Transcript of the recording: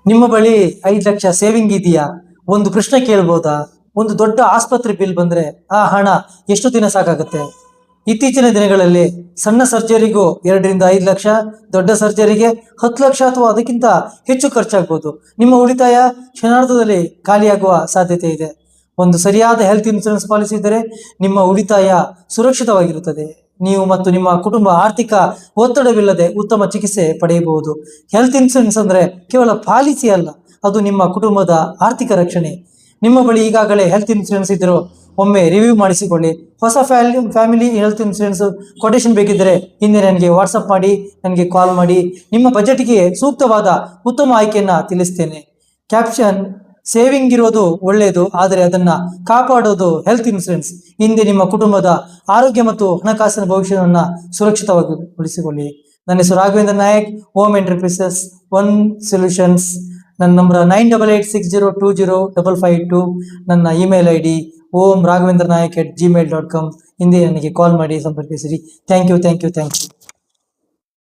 ನಿಮ್ಮ ಬಳಿ 5 ಲಕ್ಷ ಸೇವಿಂಗ್ ಇದೆಯಾ? ಒಂದು ಪ್ರಶ್ನೆ ಕೇಳ್ಬೋದಾ? ಒಂದು ದೊಡ್ಡ ಆಸ್ಪತ್ರೆ ಬಿಲ್ ಬಂದ್ರೆ ಆ ಹಣ ಎಷ್ಟು ದಿನ ಸಾಕಾಗುತ್ತೆ? ಇತ್ತೀಚಿನ ದಿನಗಳಲ್ಲಿ ಸಣ್ಣ ಸರ್ಜರಿಗೂ 2 ರಿಂದ 5 ಲಕ್ಷ, ದೊಡ್ಡ ಸರ್ಜರಿಗೆ 10 ಲಕ್ಷ ಅಥವಾ ಅದಕ್ಕಿಂತ ಹೆಚ್ಚು ಖರ್ಚಾಗ್ಬೋದು. ನಿಮ್ಮ ಉಳಿತಾಯ ಕ್ಷಣಾರ್ಧದಲ್ಲಿ ಖಾಲಿಯಾಗುವ ಸಾಧ್ಯತೆ ಇದೆ. ಒಂದು ಸರಿಯಾದ ಹೆಲ್ತ್ ಇನ್ಶೂರೆನ್ಸ್ ಪಾಲಿಸಿ ಇದ್ದರೆ ನಿಮ್ಮ ಉಳಿತಾಯ ಸುರಕ್ಷಿತವಾಗಿರುತ್ತದೆ. ನೀವು ಮತ್ತು ನಿಮ್ಮ ಕುಟುಂಬ ಆರ್ಥಿಕ ಒತ್ತಡವಿಲ್ಲದೆ ಉತ್ತಮ ಚಿಕಿತ್ಸೆ ಪಡೆಯಬಹುದು. ಹೆಲ್ತ್ ಇನ್ಶೂರೆನ್ಸ್ ಅಂದ್ರೆ ಕೇವಲ ಪಾಲಿಸಿ ಅಲ್ಲ, ಅದು ನಿಮ್ಮ ಕುಟುಂಬದ ಆರ್ಥಿಕ ರಕ್ಷಣೆ. ನಿಮ್ಮ ಬಳಿ ಈಗಾಗಲೇ ಹೆಲ್ತ್ ಇನ್ಶೂರೆನ್ಸ್ ಇದ್ದರೂ ಒಮ್ಮೆ ರಿವ್ಯೂ ಮಾಡಿಸಿಕೊಳ್ಳಿ. ಹೊಸ ಫ್ಯಾಮಿಲಿ ಹೆಲ್ತ್ ಇನ್ಶೂರೆನ್ಸ್ ಕೊಟೇಶನ್ ಬೇಕಿದ್ದರೆ ಹಿಂದೆ ನನಗೆ ವಾಟ್ಸಪ್ ಮಾಡಿ, ನನಗೆ ಕಾಲ್ ಮಾಡಿ. ನಿಮ್ಮ ಬಜೆಟ್ಗೆ ಸೂಕ್ತವಾದ ಉತ್ತಮ ಆಯ್ಕೆಯನ್ನ ತಿಳಿಸ್ತೇನೆ. ಕ್ಯಾಪ್ಷನ್: ಸೇವಿಂಗ್ ಇರೋದು ಒಳ್ಳೆಯದು, ಆದರೆ ಅದನ್ನ ಕಾಪಾಡೋದು ಹೆಲ್ತ್ ಇನ್ಶೂರೆನ್ಸ್. ಹಿಂದೆ ನಿಮ್ಮ ಕುಟುಂಬದ ಆರೋಗ್ಯ ಮತ್ತು ಹಣಕಾಸಿನ ಭವಿಷ್ಯವನ್ನ ಸುರಕ್ಷಿತವಾಗಿ ಉಳಿಸಿಕೊಳ್ಳಿ. ನನ್ನ ಹೆಸರು Raghavendra Nayak, home enterprises one solutions. ನನ್ನ ನಂಬರ್ 9886020552. ನನ್ನ ಇಮೇಲ್ ID omraghavendranayak@gmail.com. ಹಿಂದೆ ನನಗೆ ಕಾಲ್ ಮಾಡಿ ಸಂಪರ್ಕಿಸಿರಿ. Thank you.